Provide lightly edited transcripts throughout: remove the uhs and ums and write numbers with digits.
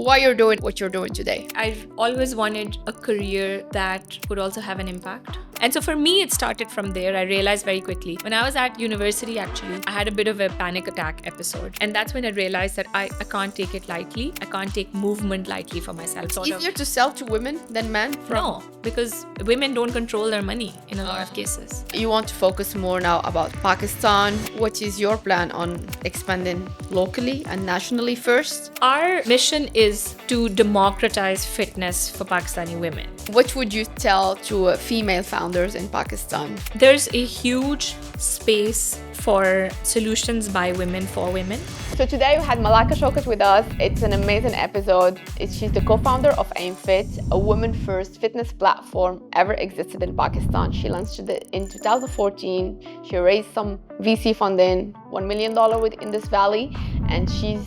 why you're doing what you're doing today. I've always wanted a career that could also have an impact. And so for me, it started from there. I realized very quickly. When I was at university, actually, I had a bit of a panic attack episode. And that's when I realized that I can't take it lightly. I can't take movement lightly for myself. It's easier to sell to women than men? No, because women don't control their money in a lot of cases. You want to focus more now about Pakistan. What is your plan on expanding locally and nationally first? Our mission is to democratize fitness for Pakistani women. What would you tell to female founders in Pakistan? There's a huge space for solutions by women for women. So today we had Mahlaqa Shaukat with us. It's an amazing episode. She's the co-founder of Aimfit, a women-first fitness platform ever existed in Pakistan. She launched it in 2014. She raised some VC funding, $1 million within this valley, and she's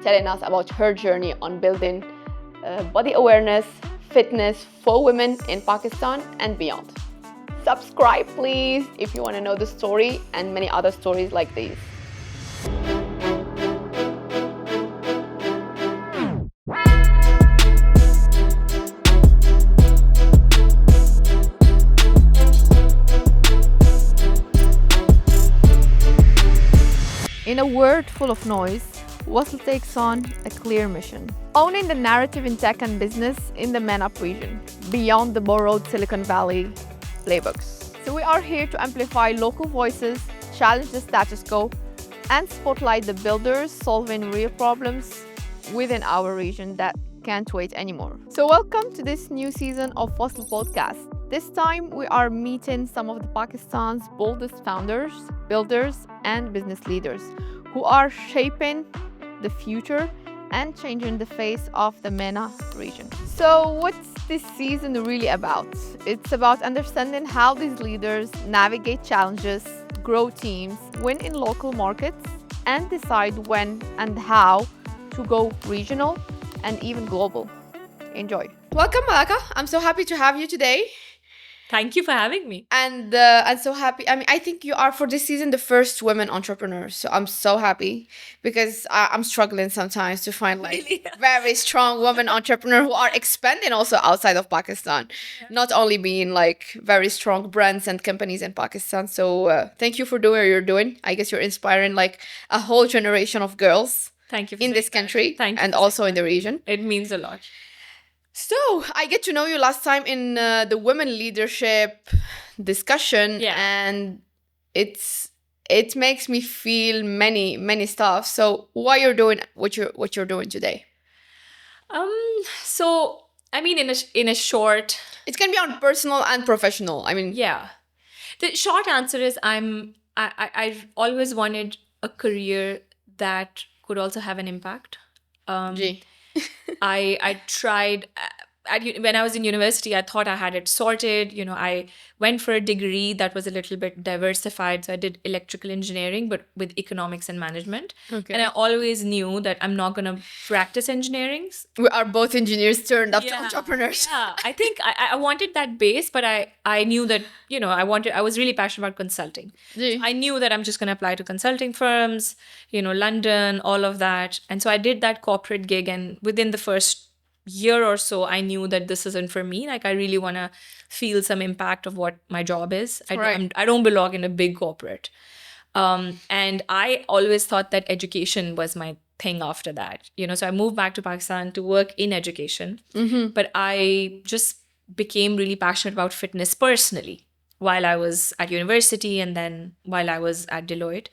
telling us about her journey on building body awareness, fitness for women in Pakistan and beyond. Subscribe, please, if you want to know the story and many other stories like these. In a world full of noise, Wasssl takes on a clear mission. Owning the narrative in tech and business in the MENAP region, beyond the borrowed Silicon Valley playbooks. So we are here to amplify local voices, challenge the status quo, and spotlight the builders solving real problems within our region that can't wait anymore. So welcome to this new season of Wasssl Podcast. This time we are meeting some of the Pakistan's boldest founders, builders, and business leaders who are shaping the future and changing the face of the MENA region. So what's this season really about? It's about understanding how these leaders navigate challenges, grow teams, win in local markets, and decide when and how to go regional and even global. Enjoy. Welcome, Mahlaqa. I'm so happy to have you today. Thank you for having me. And I'm so happy. I think you are for this season the first women entrepreneur. So I'm so happy because I'm struggling sometimes to find very strong women entrepreneur who are expanding also outside of Pakistan, not only being very strong brands and companies in Pakistan. So thank you for doing what you're doing. I guess you're inspiring a whole generation of girls. Thank you in this country and also also in the region. It means a lot. So I get to know you last time in the women leadership discussion, and it makes me feel many stuff. So why you're doing what you're doing today? So in a short, it can be on personal and professional. The short answer is I've always wanted a career that could also have an impact. I tried when I was in university. I thought I had it sorted. I went for a degree that was a little bit diversified. So I did electrical engineering, but with economics and management. Okay. And I always knew that I'm not going to practice engineering. We are both engineers turned up to entrepreneurs. Yeah, I think I wanted that base, but I knew that, I was really passionate about consulting. So I knew that I'm just going to apply to consulting firms, London, all of that. And so I did that corporate gig, and within the first year or so, I knew that this isn't for me. I really want to feel some impact of what my job is. I don't belong in a big corporate. And I always thought that education was my thing after that. So I moved back to Pakistan to work in education. Mm-hmm. But I just became really passionate about fitness personally while I was at university and then while I was at Deloitte.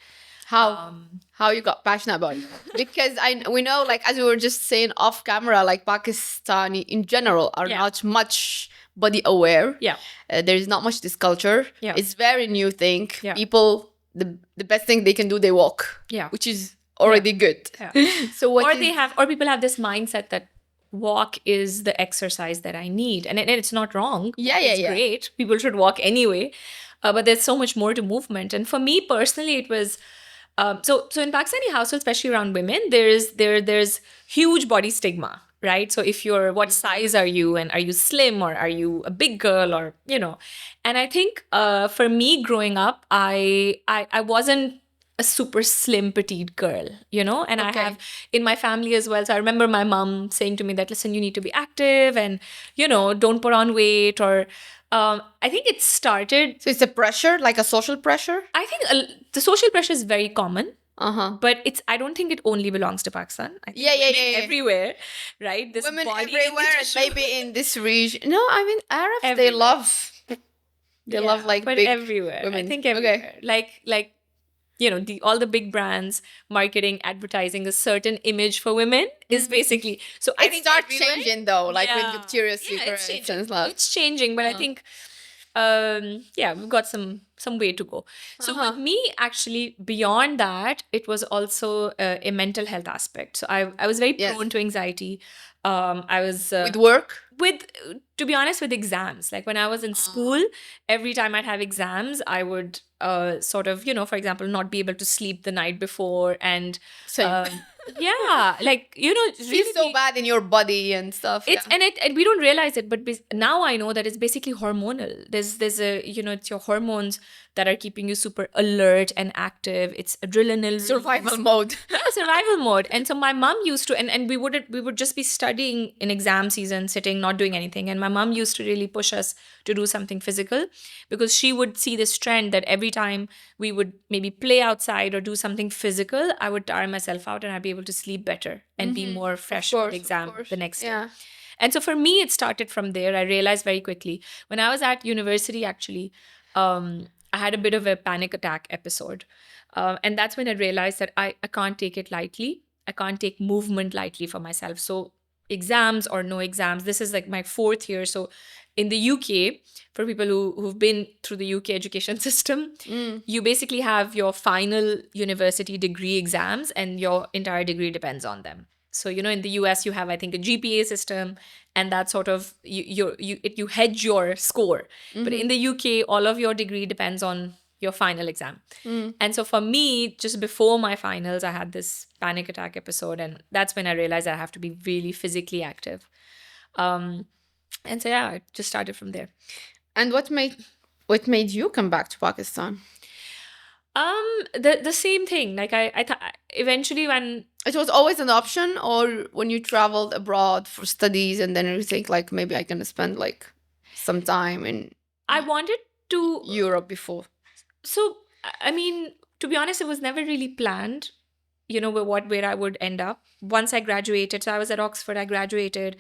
How you got passionate about it? Because we know, as we were just saying off camera, Pakistani in general are not much body aware. Yeah, there's not much this culture. Yeah, it's very new thing. Yeah. People, the best thing they can do, they walk. Yeah, which is already good. Yeah. So or people have this mindset that walk is the exercise that I need, and it's not wrong. It's great. People should walk anyway, but there's so much more to movement. And for me personally, it was. So in Pakistani households, especially around women, there's huge body stigma, right? So if what size are you, and are you slim, or are you a big girl, or and I think for me growing up, I wasn't a super slim petite girl, and I Okay. have in my family as well. So I remember my mom saying to me that, listen, you need to be active and, don't put on weight or I think it started. So it's a pressure, like a social pressure? I think the social pressure is very common. Uh-huh. But I don't think it only belongs to Pakistan. I think Yeah. everywhere, right? This Women body everywhere, and tissue. maybe in this region. No, I mean Arabs, they Everywhere. love like but big everywhere. women. I think everywhere. Like all the big brands marketing, advertising a certain image for women is basically. So I It think starts everywhere- changing though, like with Yeah. Victoria's Yeah, Secret it's changing. and stuff. It's changing, but I think we've got some way to go. So with me, actually, beyond that, it was also a mental health aspect. So I was very prone to anxiety. I was With work? to be honest, with exams. Like when I was in school, every time I'd have exams, I would sort of, for example, not be able to sleep the night before. And yeah, like, Feels really so bad in your body and stuff. it's and we don't realize it, but now I know that it's basically hormonal. There's a it's your hormones that are keeping you super alert and active. It's adrenaline, survival mode. Yeah, survival mode. And so my mom used to, and we would just be studying in exam season, sitting, not doing anything. And my mom used to really push us to do something physical, because she would see this trend that every time we would maybe play outside or do something physical, I would tire myself out and I'd be able to sleep better and be more fresh for the exam the next day. Yeah. And so for me, it started from there. I realized very quickly when I was at university, actually, I had a bit of a panic attack episode. And that's when I realized that I can't take it lightly. I can't take movement lightly for myself. So exams or no exams, this is like my 4th year. So in the UK, for people who've been through the UK education system, you basically have your final university degree exams and your entire degree depends on them. So, in the US, you have, I think, a GPA system, and that sort of, you hedge your score. But in the UK, all of your degree depends on your final exam. And so for me, just before my finals, I had this panic attack episode, and that's when I realized I have to be really physically active. And so, yeah, I just started from there. And what made you come back to Pakistan? The same thing. Like I eventually, when it was always an option, or when you traveled abroad for studies and then you think like maybe I can spend like some time in I wanted to Europe before. So I mean, to be honest, it was never really planned, where I would end up once I graduated. So I was at Oxford, I graduated.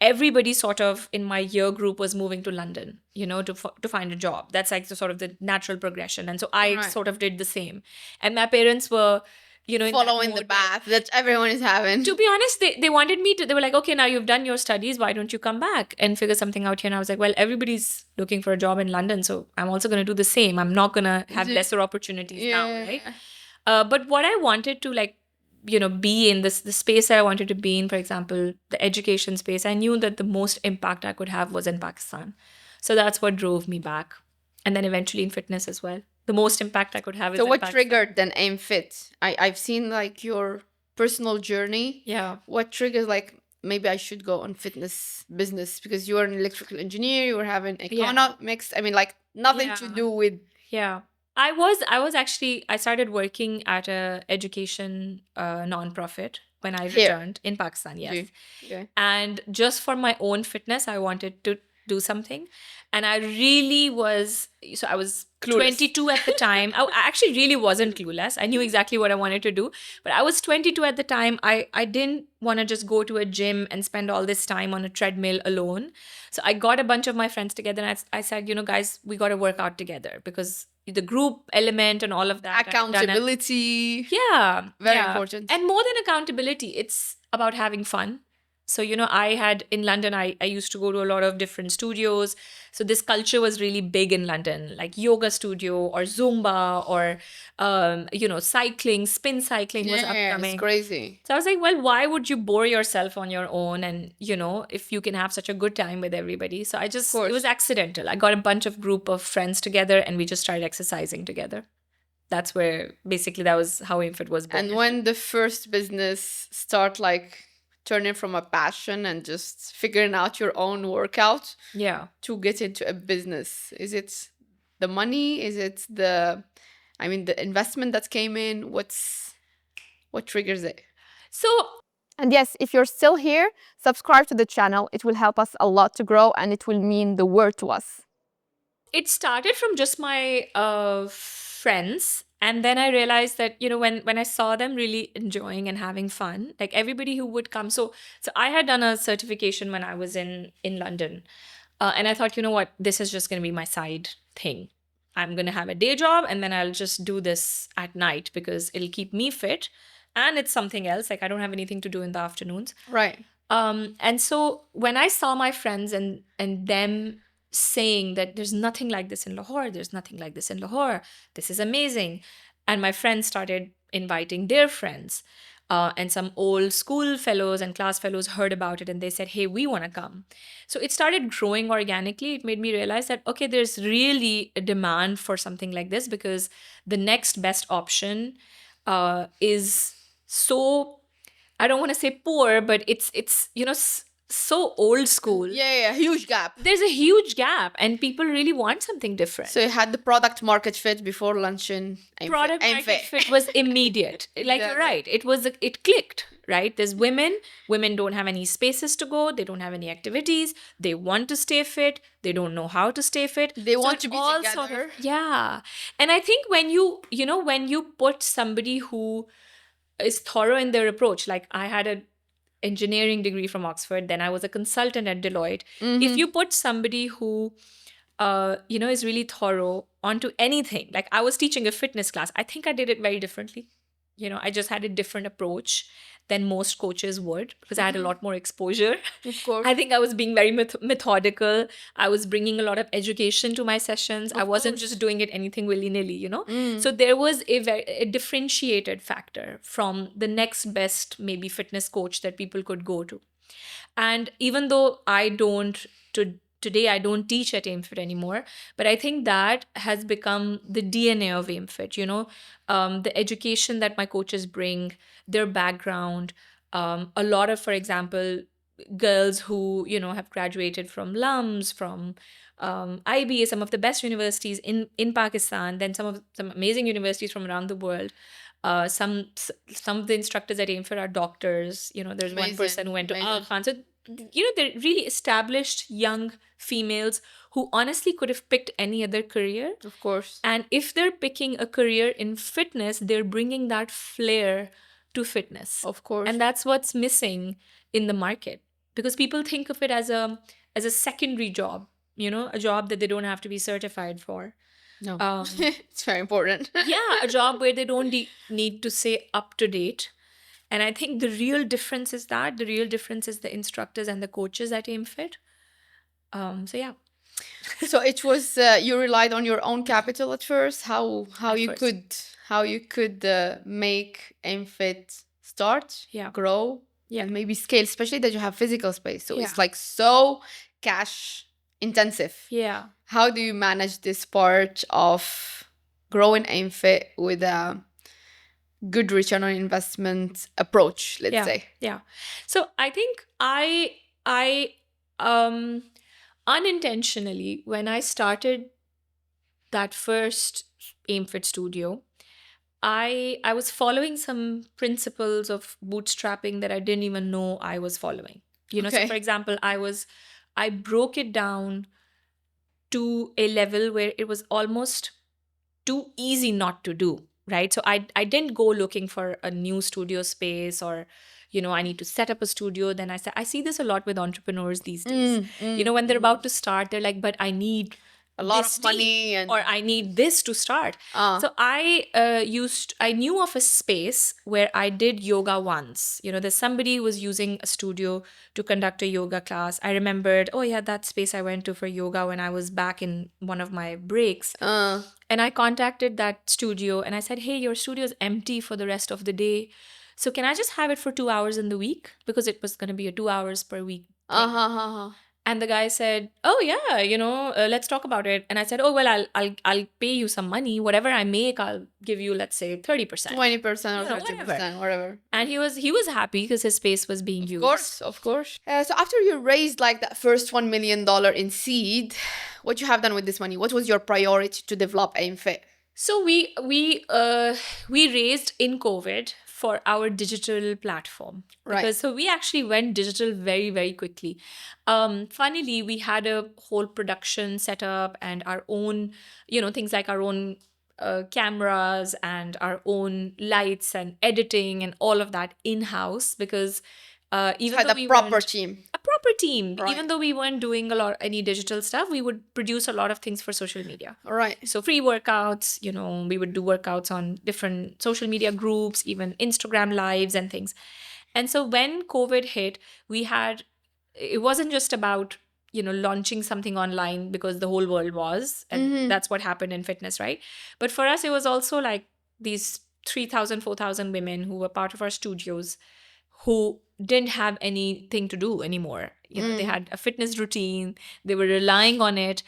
Everybody sort of in my year group was moving to London, to find a job. That's like the sort of the natural progression. And so I sort of did the same. And my parents were, following the path that everyone is having. To be honest, they wanted me to, they were like, okay, now you've done your studies. Why don't you come back and figure something out here? And I was like, well, everybody's looking for a job in London. So I'm also going to do the same. I'm not going to have lesser opportunities now, right? But what I wanted to be in the space that I wanted to be in, for example, the education space, I knew that the most impact I could have was in Pakistan. So that's what drove me back. And then eventually in fitness as well. The most impact I could have is So in what Pakistan. triggered then Aimfit? I've seen like your personal journey. Yeah. What triggers like maybe I should go on fitness business, because you are an electrical engineer, you were having economics. I mean, like nothing to do with. Yeah. I started working at a education non-profit when I returned in Pakistan, yes. Okay. And just for my own fitness, I wanted to do something. And I really was, so I was Clueless. 22 at the time. I actually really wasn't clueless. I knew exactly what I wanted to do. But I was 22 at the time. I didn't want to just go to a gym and spend all this time on a treadmill alone. So I got a bunch of my friends together and I said, guys, we got to work out together, because the group element and all of that. Accountability. Very important. And more than accountability, it's about having fun. So, I had in London, I used to go to a lot of different studios. So this culture was really big in London, like yoga studio or Zumba or, cycling, spin cycling was upcoming. It's crazy. So I was like, well, why would you bore yourself on your own? And, if you can have such a good time with everybody. So it was accidental. I got a bunch of group of friends together and we just started exercising together. That's where basically that was how Aimfit was born. And when the first business start turning from a passion and just figuring out your own workout to get into a business, is it the money? Is it the I mean, the investment that came in, what triggers it? And yes, if you're still here, subscribe to the channel. It will help us a lot to grow, and it will mean the world to us. It started from just my friends. And then I realized that, when I saw them really enjoying and having fun, like everybody who would come. So I had done a certification when I was in London. And I thought, you know what, this is just going to be my side thing. I'm going to have a day job and then I'll just do this at night because it'll keep me fit. And it's something else. Like I don't have anything to do in the afternoons. Right. And so when I saw my friends and them saying that there's nothing like this in Lahore, there's nothing like this in Lahore, this is amazing. And my friends started inviting their friends. And some old school fellows and class fellows heard about it and they said, hey, we want to come. So it started growing organically. It made me realize that, okay, there's really a demand for something like this because the next best option is so, I don't want to say poor, but it's so old school. Yeah, huge gap. There's a huge gap and people really want something different. So you had the product market fit before luncheon. Product market fit was immediate. Like you're right. It clicked, right? There's women don't have any spaces to go. They don't have any activities. They want to stay fit. They don't know how to stay fit. They want to be together. Yeah. And I think when you put somebody who is thorough in their approach, like I had a engineering degree from Oxford, then I was a consultant at Deloitte. Mm-hmm. If you put somebody who is really thorough onto anything, like I was teaching a fitness class, I think I did it very differently. I just had a different approach than most coaches would because I had a lot more exposure. Of course. I think I was being very methodical. I was bringing a lot of education to my sessions. I wasn't just doing it anything willy-nilly, So there was a differentiated factor from the next best maybe fitness coach that people could go to. And even though today I don't teach at Aimfit anymore, but I think that has become the DNA of Aimfit, the education that my coaches bring, their background, a lot of, for example, girls who, have graduated from LUMS, from IB, some of the best universities in Pakistan, then some amazing universities from around the world. Some of the instructors at Aimfit are doctors. There's one person who went to Al Khan. So, they're really established young females who honestly could have picked any other career. Of course. And if they're picking a career in fitness, they're bringing that flair to fitness. Of course. And that's what's missing in the market because people think of it as a secondary job, a job that they don't have to be certified for. No, it's very important. Yeah, a job where they don't need to stay up to date. And I think the real difference is the instructors and the coaches at Aimfit. So yeah. So it was you relied on your own capital at first. How you could make Aimfit start, grow, and maybe scale, especially that you have physical space. So it's like so cash intensive. Yeah. How do you manage this part of growing Aimfit with a good return on investment approach, let's say? Yeah. So I think I unintentionally, when I started that first Aimfit studio, I was following some principles of bootstrapping that I didn't even know I was following. So for example, I broke it down to a level where it was almost too easy not to do, right? So I didn't go looking for a new studio space or, I need to set up a studio. Then I see this a lot with entrepreneurs these days. When they're about to start, they're like, but I need a lot of money or I need this to start. So I knew of a space where I did yoga once. There's somebody who was using a studio to conduct a yoga class. I remembered, that space I went to for yoga when I was back in one of my breaks. And I contacted that studio and I said, hey, your studio is empty for the rest of the day. So can I just have it for 2 hours in the week? Because it was going to be a 2 hours per week thing. And the guy said, oh, yeah, let's talk about it. And I said, oh, well, I'll pay you some money. Whatever I make, I'll give you, let's say, 30%. 20% or 30%, whatever. And he was happy because his space was being used. Of course. So after you raised like that first $1 million in seed, what you have done with this money? What was your priority to develop Aimfit? So we raised in COVID for our digital platform. Right. Because so we actually went digital very, very quickly. Funnily, we had a whole production set up and our own, things like our own cameras and our own lights and editing and all of that in-house, because even Had though a we proper weren't team. a proper team, Right. even though we weren't doing any digital stuff, we would produce a lot of things for social media. All right. So free workouts, we would do workouts on different social media groups, even Instagram lives and things. And so when COVID hit, it wasn't just about, launching something online because the whole world was, and that's what happened in fitness, right? But for us, it was also like these 3,000, 4,000 women who were part of our studios who didn't have anything to do anymore. They had a fitness routine, they were relying on it.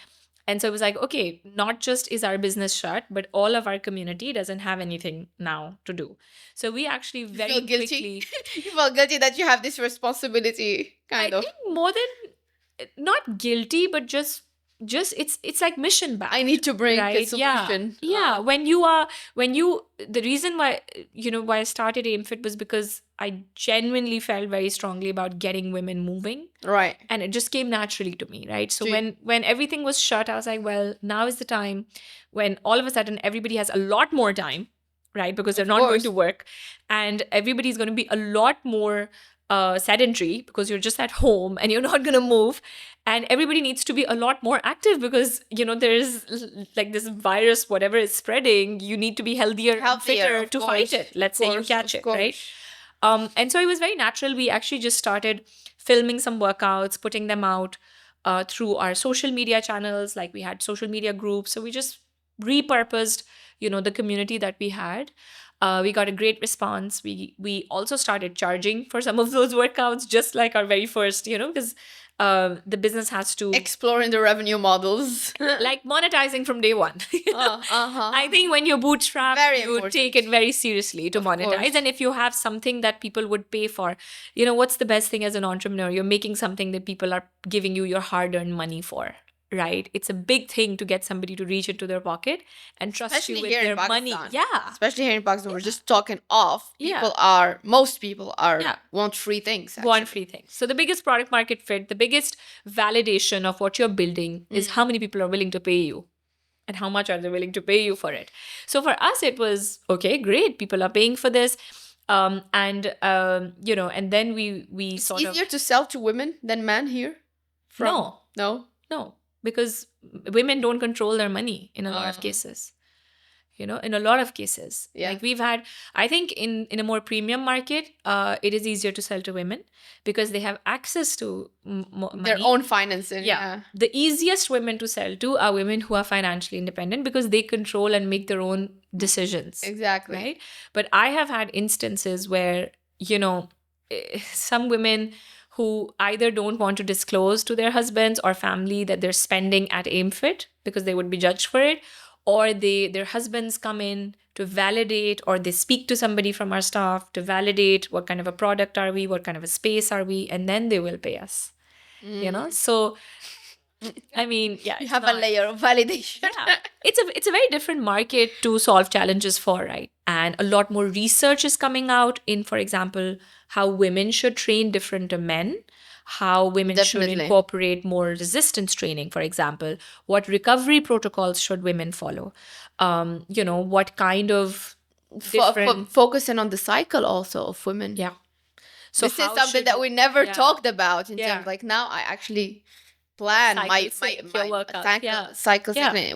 And so it was like, okay, not just is our business shut, but all of our community doesn't have anything now to do. So we actually very feel guilty? quickly. You feel guilty that you have this responsibility, kind I of. think more than not guilty, but just it's like mission back. I need to bring a right? solution. Yeah. When the reason why I started Aimfit was because I genuinely felt very strongly about getting women moving. Right. And it just came naturally to me, right? So Gee. when everything was shut, I was like, well, now is the time when all of a sudden everybody has a lot more time, right? Because they're not going to work, and everybody's going to be a lot more sedentary because you're just at home and you're not going to move, and everybody needs to be a lot more active because there's like this virus, whatever is spreading. You need to be healthier and fitter to fight it. Let's say you catch it, right? And so it was very natural. We actually just started filming some workouts, putting them out through our social media channels. Like we had social media groups. So we just repurposed, the community that we had. We got a great response. We also started charging for some of those workouts, just like our very first, because the business has to exploring the revenue models, like monetizing from day one. I think when you're bootstrapped, you take it very seriously to monetize. And if you have something that people would pay for, what's the best thing as an entrepreneur? You're making something that people are giving you your hard-earned money for. Right? It's a big thing to get somebody to reach into their pocket and trust you with their money. Yeah. Especially here in Pakistan, we're just talking off. Most people want free things. Actually. Want free things. So the biggest product market fit, the biggest validation of what you're building is how many people are willing to pay you and how much are they willing to pay you for it. So for us, it was, okay, great. People are paying for this. And then we it's sort of... It's easier to sell to women than men here? No. Because women don't control their money in a lot of cases. In a lot of cases. Yeah. Like we've had, I think in a more premium market, it is easier to sell to women because they have access to money. Their own financing. Yeah. The easiest women to sell to are women who are financially independent because they control and make their own decisions. Exactly. Right? But I have had instances where, some women who either don't want to disclose to their husbands or family that they're spending at Aimfit because they would be judged for it, or their husbands come in to validate, or they speak to somebody from our staff to validate what kind of a product are we, what kind of a space are we, and then they will pay us. So I mean, you have a layer of validation. It's a very different market to solve challenges for, right? And a lot more research is coming out in, for example, how women should train different to men, how women should incorporate more resistance training, for example, what recovery protocols should women follow, what kind of focusing on the cycle also of women. Yeah. So this is something that we never talked about in terms like now I actually plan my cycles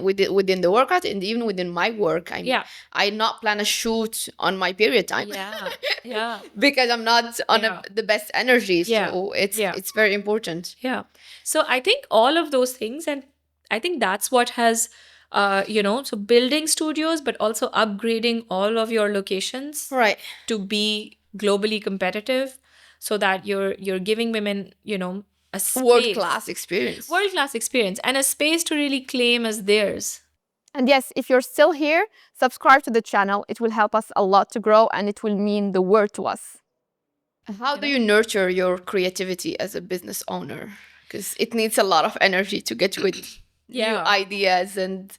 within the workout and even within my work. I not plan a shoot on my period time. Because I'm not on the best energy. So it's very important. Yeah. So I think all of those things, and I think that's what has so building studios, but also upgrading all of your locations to be globally competitive, so that you're giving women, a space, world-class experience and a space to really claim as theirs. And yes, if you're still here, subscribe to the channel. It will help us a lot to grow, and it will mean the world to us. How do you nurture your creativity as a business owner? Because it needs a lot of energy to get with new ideas and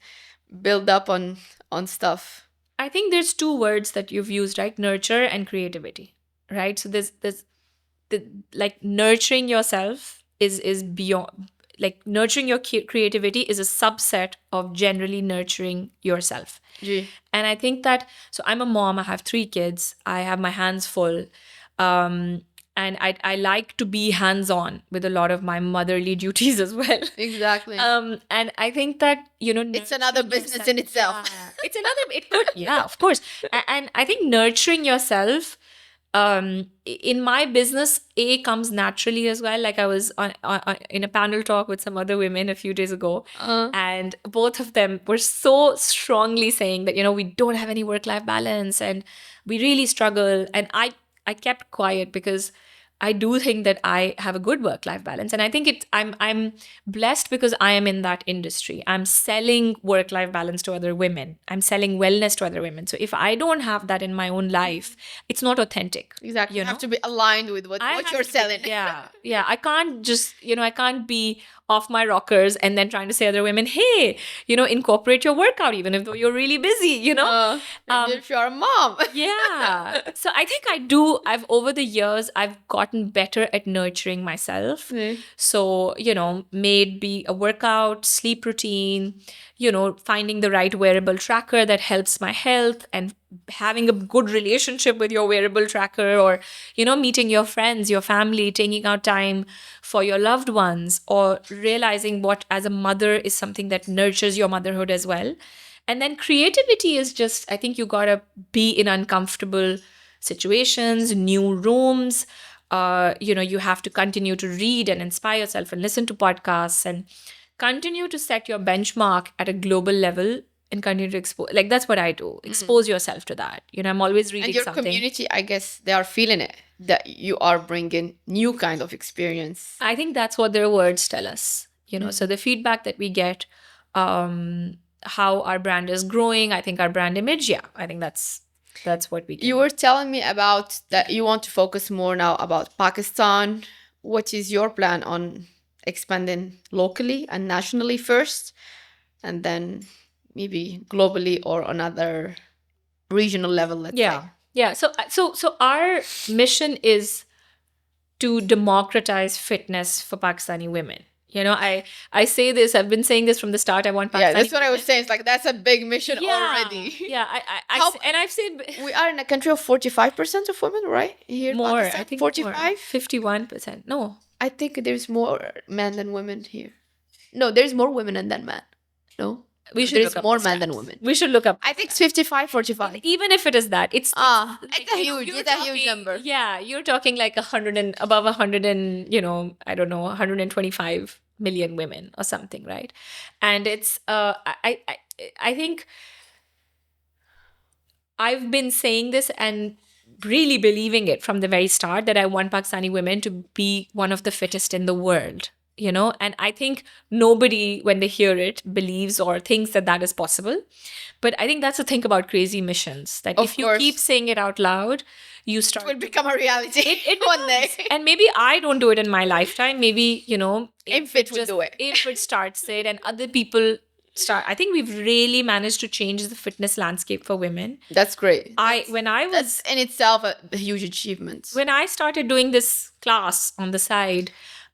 build up on on stuff? I think there's two words that you've used, right? Nurture and creativity, right? So there's like nurturing yourself is beyond, like nurturing your creativity is a subset of generally nurturing yourself. Gee. And I think that, so I'm a mom, I have 3 kids, I have my hands full. And I like to be hands-on with a lot of my motherly duties as well. Exactly. And I think that, it's another business in itself. It could, yeah, of course. And I think nurturing yourself, in my business, comes naturally as well. Like I was on in a panel talk with some other women a few days ago, and both of them were so strongly saying that, we don't have any work-life balance and we really struggle. And I kept quiet because I do think that I have a good work-life balance. And I think I'm blessed because I am in that industry. I'm selling work-life balance to other women. I'm selling wellness to other women. So if I don't have that in my own life, it's not authentic. Exactly. You have to be aligned with what you're selling. Yeah. I can't just, I can't be off my rockers and then trying to say to other women, hey, incorporate your workout even if though you're really busy, if you're a mom. Yeah. So I think over the years, I've gotten better at nurturing myself. So, maybe a workout, sleep routine, finding the right wearable tracker that helps my health, and having a good relationship with your wearable tracker, or, meeting your friends, your family, taking out time for your loved ones, or realizing what as a mother is something that nurtures your motherhood as well. And then creativity is just, I think you gotta be in uncomfortable situations, new rooms. You have to continue to read and inspire yourself and listen to podcasts and continue to set your benchmark at a global level and continue to expose. Like, that's what I do. Expose yourself to that. I'm always reading something. And your community, I guess, they are feeling it, that you are bringing new kind of experience. I think that's what their words tell us. So the feedback that we get, how our brand is growing, I think our brand image, I think that's what we get. You were telling me about that you want to focus more now about Pakistan. What is your plan on expanding locally and nationally first, and then maybe globally or another regional level, let's say? Yeah. So our mission is to democratize fitness for Pakistani women. I say this, I've been saying this from the start. I want Pakistani. Yeah, that's what I was saying. It's like, that's a big mission already. Yeah, I've said we are in a country of 45% of women, right? Here in more, Pakistan, I think 45? 51%. No. I think there's more men than women here. No, there's more women than men. No? There's more men than women. We should look up. I think it's 55, 45. Even if it is that, it's a huge number. Yeah, you're talking like 100 and above 100 and, I don't know, 125 million women or something, right? And it's I think I've been saying this and really believing it from the very start, that I want Pakistani women to be one of the fittest in the world. And I think nobody, when they hear it, believes or thinks that is possible. But I think that's the thing about crazy missions, that if you keep saying it out loud, you start. It will become a reality. It one day. And maybe I don't do it in my lifetime. Maybe, Aimfit will do it. Aimfit starts it and other people start. I think we've really managed to change the fitness landscape for women. That's great. That's in itself a huge achievement. When I started doing this class on the side,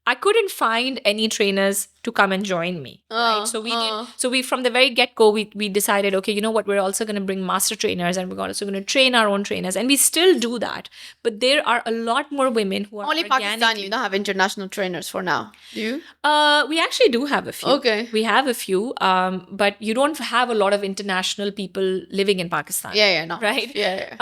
I couldn't find any trainers to come and join me. Right? So we from the very get-go, we decided, okay, you know what, we're also going to bring master trainers, and we're also going to train our own trainers. And we still do that. But there are a lot more women who are only Pakistani. You don't have international trainers for now, do you? We actually do have a few. Okay. We have a few, but you don't have a lot of international people living in Pakistan. No. Right? Yeah.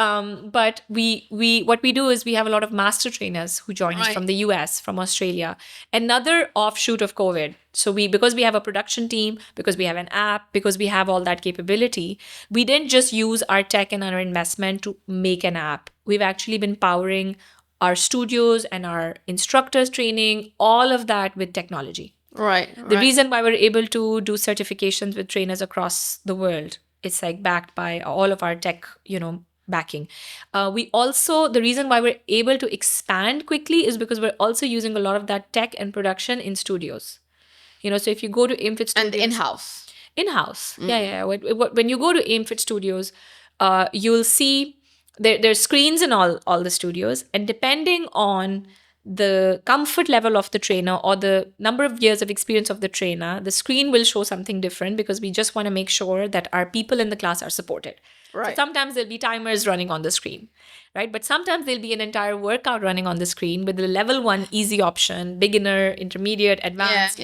But what we do is we have a lot of master trainers who join us from the US, from Australia. Another offshoot of COVID. So because we have a production team, because we have an app, because we have all that capability, we didn't just use our tech and our investment to make an app. We've actually been powering our studios and our instructors training, all of that with technology. Right. The reason why we're able to do certifications with trainers across the world, it's like backed by all of our tech, backing. The reason why we're able to expand quickly is because we're also using a lot of that tech and production in studios. So if you go to Aimfit Studios. And in-house. In-house. Yeah. When you go to Aimfit studios, you'll see there's screens in all the studios, and depending on the comfort level of the trainer or the number of years of experience of the trainer, the screen will show something different, because we just want to make sure that our people in the class are supported. Right. So sometimes there'll be timers running on the screen, right? But sometimes there'll be an entire workout running on the screen with the level 1 easy option, beginner, intermediate, advanced.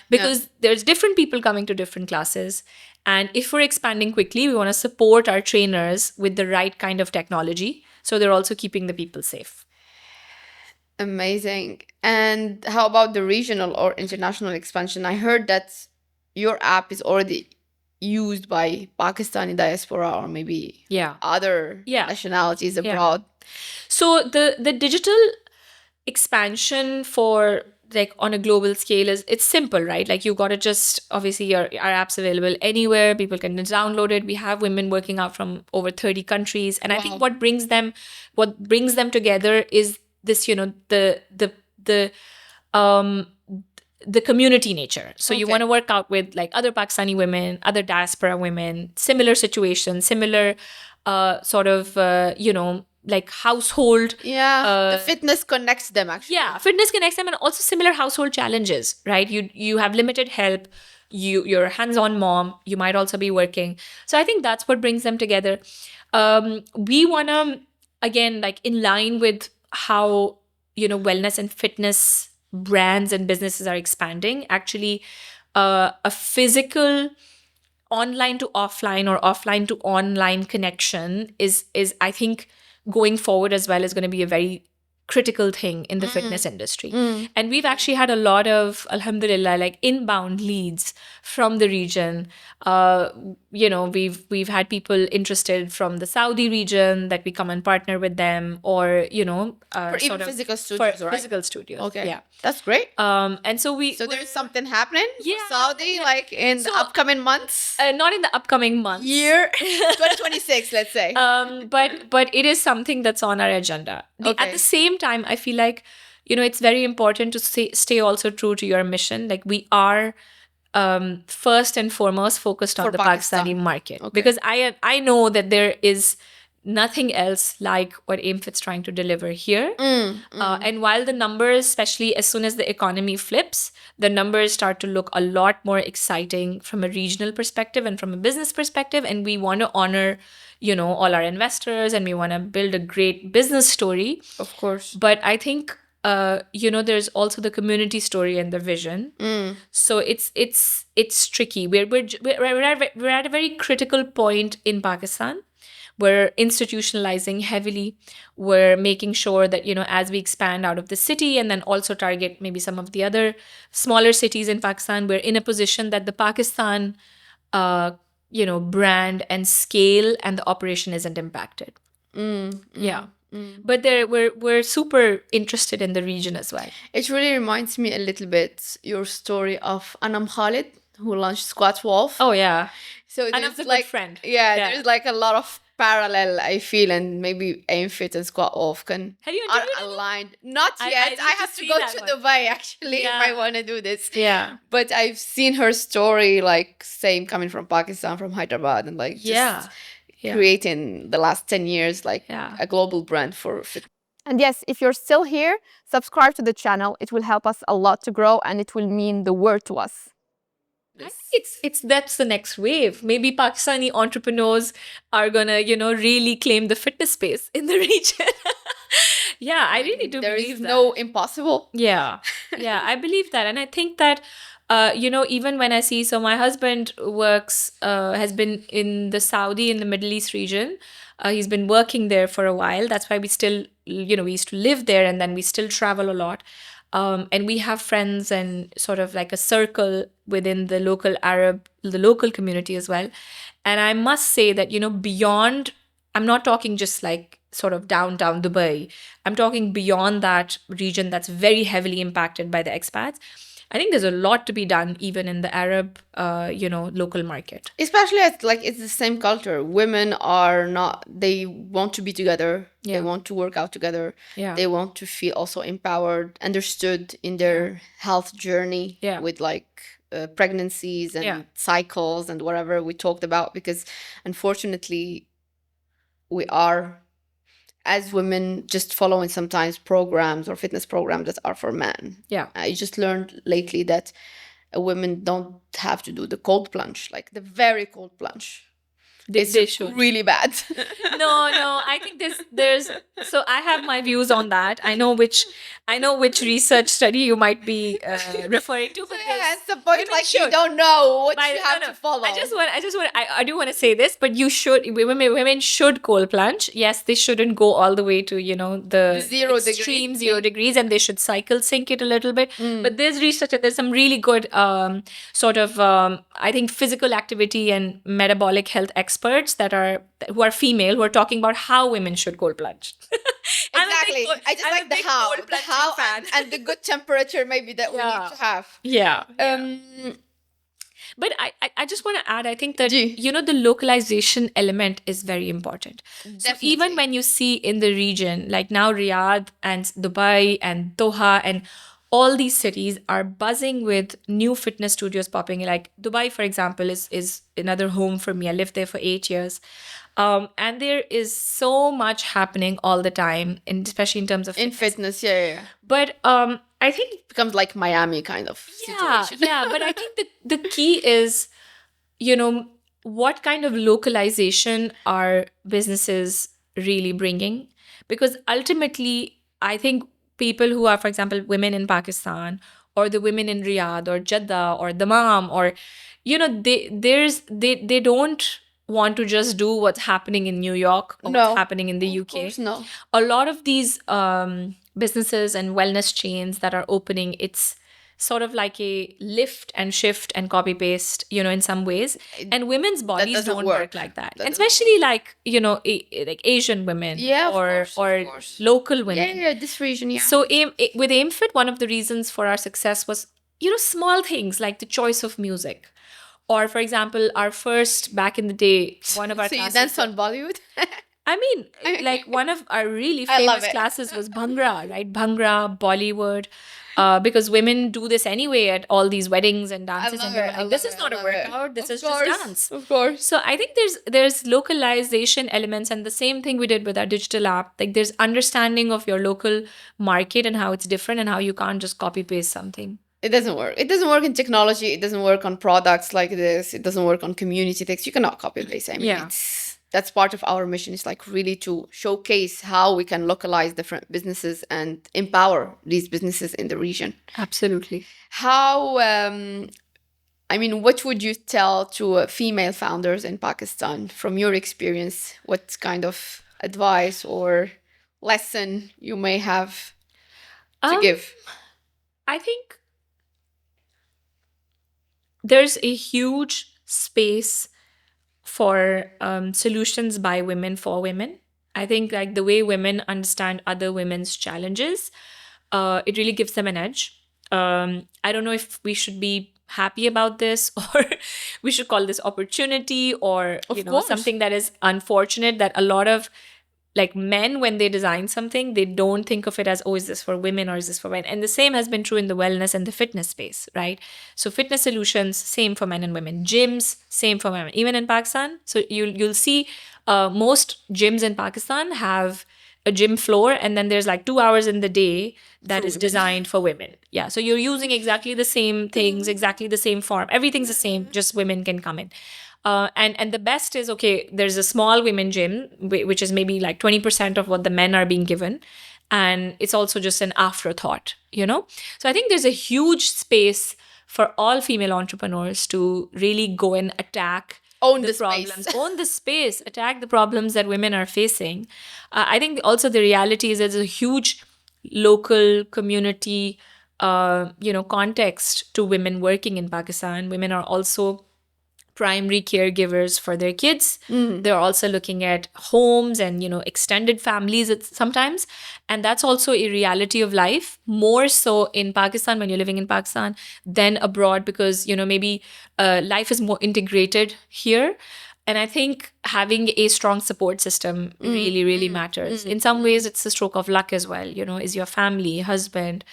Because there's different people coming to different classes. And if we're expanding quickly, we want to support our trainers with the right kind of technology, so they're also keeping the people safe. Amazing. And how about the regional or international expansion? I heard that your app is already used by Pakistani diaspora or maybe other nationalities abroad. So the digital expansion for like on a global scale it's simple, right? Like you got to just, obviously our app's available anywhere. People can download it. We have women working out from over 30 countries. And I think what brings them together is this, the community nature. So you want to work out with like other Pakistani women, other diaspora women, similar situations, similar like household. The fitness connects them actually. Fitness connects them, and also similar household challenges, right? You have limited help. You're a hands-on mom. You might also be working. So I think that's what brings them together. We want to, again, like in line with how, wellness and fitness brands and businesses are expanding, actually a physical online to offline or offline to online connection is I think going forward as well is going to be a very critical thing in the fitness industry. And we've actually had a lot of, alhamdulillah, like inbound leads from the region. We've had people interested from the Saudi region that we come and partner with them, or for even physical studios, right? Physical studios. Okay, yeah, that's great. And so there's something happening for Saudi, like in the upcoming months. Not in the upcoming months. Year 2026, let's say. But it is something that's on our agenda. At the same time, I feel like it's very important to stay also true to your mission. Like we are first and foremost focused on the Pakistani market, because I know that there is nothing else like what Aimfit's trying to deliver here. And while the numbers, especially as soon as the economy flips, the numbers start to look a lot more exciting from a regional perspective and from a business perspective, and we want to honor all our investors, and we want to build a great business story, of course. But I think there's also the community story and the vision. So it's tricky. We're at a very critical point in Pakistan. We're institutionalizing heavily. We're making sure that as we expand out of the city and then also target maybe some of the other smaller cities in Pakistan, we're in a position that the Pakistan brand and scale and the operation isn't impacted. But we're super interested in the region as well. It really reminds me a little bit your story of Anam Khalid, who launched Squat Wolf. Oh yeah. So Anam's a good friend. There's like a lot of parallel, I feel, and maybe Aimfit and Squat Wolf are aligned. Not yet. I have to go to Dubai actually if I want to do this. Yeah. But I've seen her story, like same coming from Pakistan, from Hyderabad, and like just creating the last 10 years like a global brand for fitness. And yes, if you're still here, subscribe to the channel. It will help us a lot to grow, and it will mean the world to us. I think that's the next wave. Maybe Pakistani entrepreneurs are gonna, really claim the fitness space in the region. I really do believe that. There is no impossible. Yeah, I believe that. And I think that, even when I see, so my husband has been in the Saudi, in the Middle East region. He's been working there for a while. That's why we still, we used to live there, and then we still travel a lot. And we have friends and sort of like a circle within the local community as well. And I must say that, beyond, I'm not talking just like sort of downtown Dubai. I'm talking beyond that region that's very heavily impacted by the expats. I think there's a lot to be done even in the Arab, local market. Especially it's the same culture. Women they want to be together. Yeah. They want to work out together. Yeah. They want to feel also empowered, understood in their health journey with like pregnancies and cycles and whatever we talked about, because unfortunately we are, as women, just following sometimes programs or fitness programs that are for men. I just learned lately that women don't have to do the cold plunge, like the very cold plunge. They should. Really bad. No, I think there's so I have my views on that. I know which research study you might be referring to. But that's the point. Like, you don't know what you have to follow. I do want to say this, but you should. Women should cold plunge. Yes, they shouldn't go all the way to the 0 degrees, and they should cycle sync it a little bit. But there's research and there's some really good I think physical activity and metabolic health experts who are female, who are talking about how women should cold plunge. Exactly. I just like the how and the good temperature maybe that we need to have. But I just want to add, I think that, the localization element is very important. So even when you see in the region, like now Riyadh and Dubai and Doha and all these cities are buzzing with new fitness studios popping. Like Dubai, for example, is another home for me. I lived there for 8 years. And there is so much happening all the time, especially in terms of fitness. But I think it becomes like Miami kind of situation. But I think the key is, what kind of localization are businesses really bringing? Because ultimately, I think people who are, for example, women in Pakistan or the women in Riyadh or Jeddah or Dammam, or, they don't want to just do what's happening in New York or what's happening in the UK. Of course, no. A lot of these businesses and wellness chains that are opening, it's sort of like a lift and shift and copy paste, in some ways. And women's bodies don't work like that. And especially like, like Asian women or local women. This region, So with Aimfit, one of the reasons for our success was, small things like the choice of music. Or, for example, our first, back in the day, one of our classes... So you dance on Bollywood? I mean, like one of our really famous classes was Bhangra, right? Bhangra, Bollywood. Because women do this anyway at all these weddings and dances. And they're like, this is not a workout. This is just dance. Of course. So I think there's localization elements, and the same thing we did with our digital app. Like there's understanding of your local market and how it's different and how you can't just copy paste something. It doesn't work. It doesn't work in technology. It doesn't work on products like this. It doesn't work on community things. You cannot copy paste. I mean, that's part of our mission. It's like really to showcase how we can localize different businesses and empower these businesses in the region. Absolutely. How, what would you tell to female founders in Pakistan from your experience? What kind of advice or lesson you may have to give? I think there's a huge space for solutions by women for women. I think like the way women understand other women's challenges, it really gives them an edge. I don't know if we should be happy about this or we should call this opportunity or something that is unfortunate, that a lot of like men, when they design something, they don't think of it as, is this for women or is this for men? And the same has been true in the wellness and the fitness space, right? So fitness solutions, same for men and women. Gyms, same for women. Even in Pakistan, so you'll see most gyms in Pakistan have a gym floor, and then there's like 2 hours in the day that is designed for women. Yeah, so you're using exactly the same things, exactly the same form. Everything's the same, just women can come in. And the best is, there's a small women gym, which is maybe like 20% of what the men are being given. And it's also just an afterthought, So I think there's a huge space for all female entrepreneurs to really go and attack the problems, own the space, attack the problems that women are facing. I think also the reality is there's a huge local community, context to women working in Pakistan. Women are also primary caregivers for their kids. They're also looking at homes and, extended families sometimes. And that's also a reality of life, more so in Pakistan when you're living in Pakistan than abroad, because, maybe life is more integrated here. And I think having a strong support system really, really matters. In some ways, it's a stroke of luck as well, is your family, husband,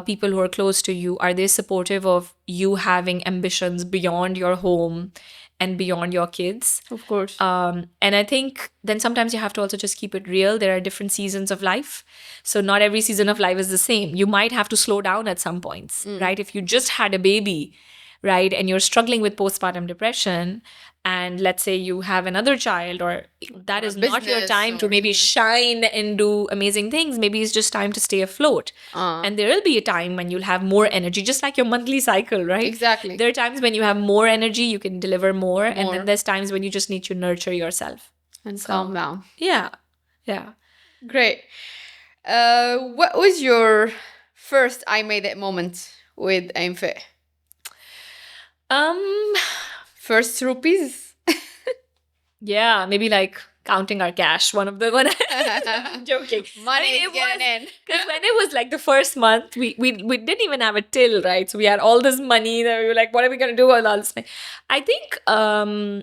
people who are close to you, are they supportive of you having ambitions beyond your home and beyond your kids? Of course. And I think then sometimes you have to also just keep it real. There are different seasons of life. So not every season of life is the same. You might have to slow down at some points, right? If you just had a baby, right, and you're struggling with postpartum depression, and let's say you have another child, or that is not your time to maybe shine and do amazing things. Maybe it's just time to stay afloat. And there will be a time when you'll have more energy, just like your monthly cycle, right? Exactly. There are times when you have more energy, you can deliver more. And then there's times when you just need to nurture yourself. And calm down. Yeah. Yeah. Great. What was your first I made it moment with Aimfit? First rupees? Yeah, maybe like counting our cash. I'm joking. Money is getting in. Because when it was like the first month, we didn't even have a till, right? So we had all this money that we were like, what are we gonna do with all this money? I think I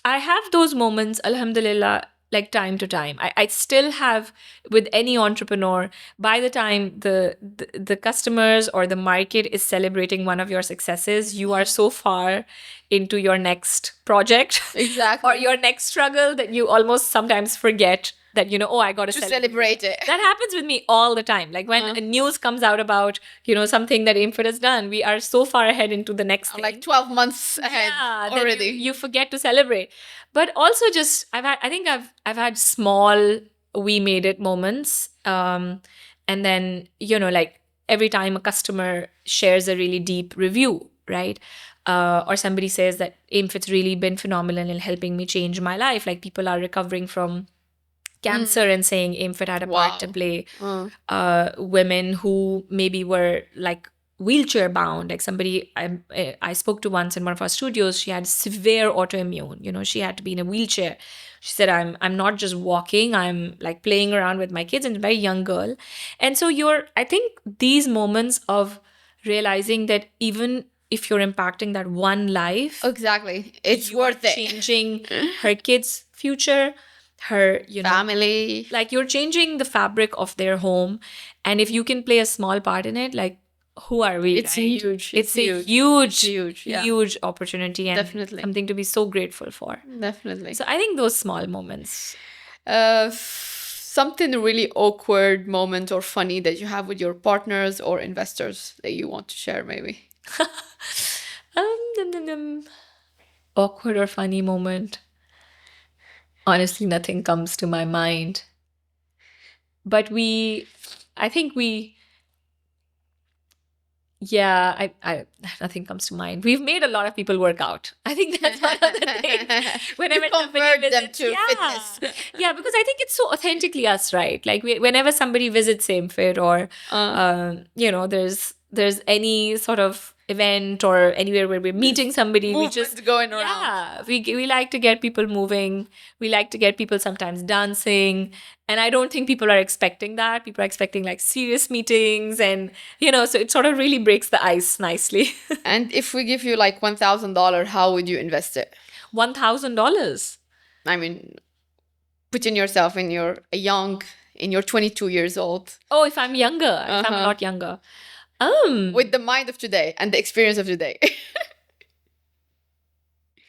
have those moments, alhamdulillah, like time to time. I still have, with any entrepreneur, by the time the customers or the market is celebrating one of your successes, you are so far into your next project Exactly. or your next struggle that you almost sometimes forget that, I got to celebrate it. That happens with me all the time. Like when a news comes out about, something that Aimfit has done, we are so far ahead into the next thing. Like 12 months ahead already. You forget to celebrate. But also just, I've had small we made it moments. And then, like every time a customer shares a really deep review, right? Or somebody says that Aimfit's really been phenomenal in helping me change my life. Like people are recovering from cancer and saying Aimfit had a part to play. Women who maybe were like wheelchair bound, like somebody I spoke to once in one of our studios, she had severe autoimmune. She had to be in a wheelchair. She said, I'm not just walking, I'm like playing around with my kids, and a very young girl. And so I think these moments of realizing that even if you're impacting that one life, exactly, it's worth it. Changing her kids' future, her family, like you're changing the fabric of their home. And if you can play a small part in it, like who are we? It's huge. It's a huge opportunity, and definitely something to be so grateful for. Definitely. So I think those small moments. Something really awkward moment or funny that you have with your partners or investors that you want to share, maybe. Awkward or funny moment. Honestly, nothing comes to my mind. But nothing comes to mind. We've made a lot of people work out. I think that's one of the things. Whenever convert them to fitness. Yeah, because I think it's so authentically us, right? Like whenever somebody visits Aimfit or, there's any sort of event or anywhere where we're meeting somebody, we just going around. Yeah, we like to get people moving. We like to get people sometimes dancing. And I don't think people are expecting that. People are expecting like serious meetings, and so it sort of really breaks the ice nicely. And if we give you like $1,000, how would you invest it? $1,000? I mean, putting yourself in you're 22 years old. Oh, if I'm younger, if I'm a lot younger. With the mind of today and the experience of today.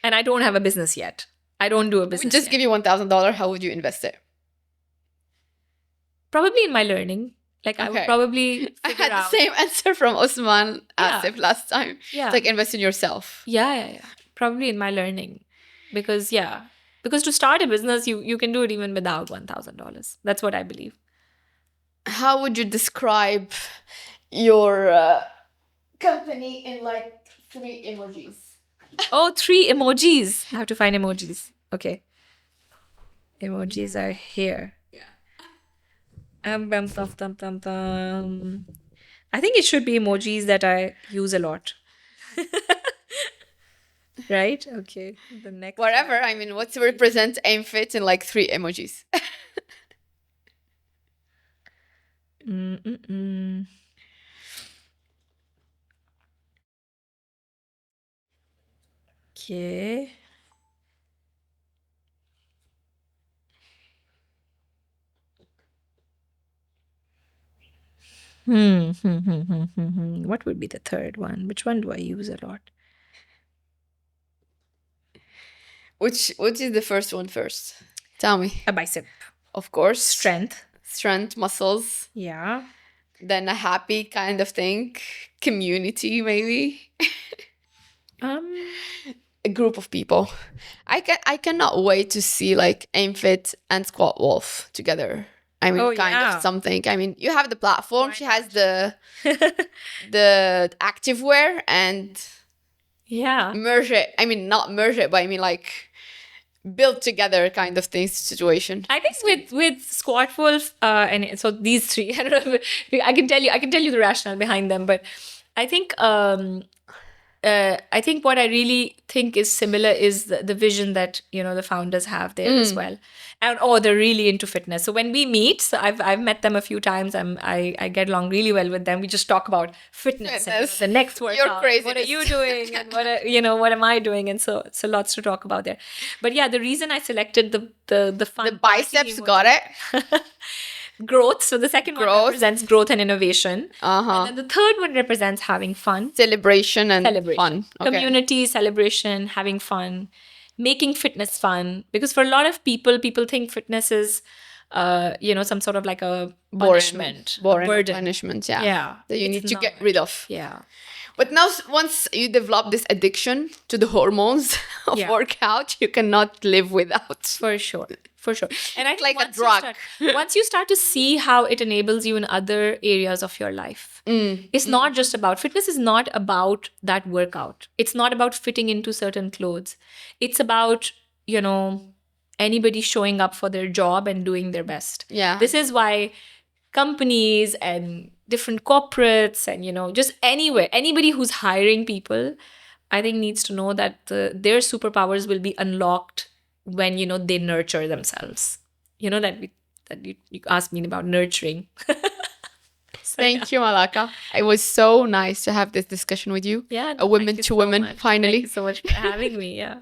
And I don't have a business yet. I don't do a business Just give you $1,000, how would you invest it? Probably in my learning. Like I would probably I had the same answer from Osman Asif last time. Yeah. It's like invest in yourself. Yeah. Probably in my learning. Because to start a business, you can do it even without $1,000. That's what I believe. How would you describe your company in like 3 emojis? Oh, 3 emojis. I have to find emojis. Okay. Emojis are here. Yeah. I think it should be emojis that I use a lot. Right? Okay. The next whatever. I mean, what to represent Aimfit in like 3 emojis? Okay. What would be the third one? Which one do I use a lot? Which is the first one first? Tell me. A bicep. Of course. Strength, muscles. Yeah. Then a happy kind of thing. Community, maybe. A group of people. I cannot wait to see like Aimfit and Squat Wolf together. I mean, of something. I mean, you have the platform. She has the activewear and merge it. I mean, not merge it, but I mean like build together kind of thing situation. I think with Squat Wolf and so these three, I don't know. I can tell you the rationale behind them, but I think what I really think is similar is the vision that the founders have there as well, and they're really into fitness. So when we meet, so I've met them a few times. I get along really well with them. We just talk about fitness. And, the next workout. You're crazy. What are you doing? And what am I doing? And so lots to talk about there. But yeah, the reason I selected the fun, the biceps, got it. Growth. So the second one represents growth and innovation. And then the third one represents having fun. Celebration and fun. Okay. Community, celebration, having fun, making fitness fun. Because for a lot of people think fitness is, some sort of like a punishment. Boring burden. Punishment, yeah. Yeah. That you need to get rid of. Yeah. But now, once you develop this addiction to the hormones of workout, you cannot live without. For sure. And I think like a drug. Once you start to see how it enables you in other areas of your life, it's not just about, fitness is not about that workout. It's not about fitting into certain clothes. It's about, anybody showing up for their job and doing their best. Yeah. This is why companies and different corporates and, just anywhere, anybody who's hiring people, I think needs to know that their superpowers will be unlocked when, they nurture themselves. That you asked me about nurturing. Thank you, Mahlaqa. It was so nice to have this discussion with you. Yeah. A woman to woman, finally. Thank you so much for having me. Yeah.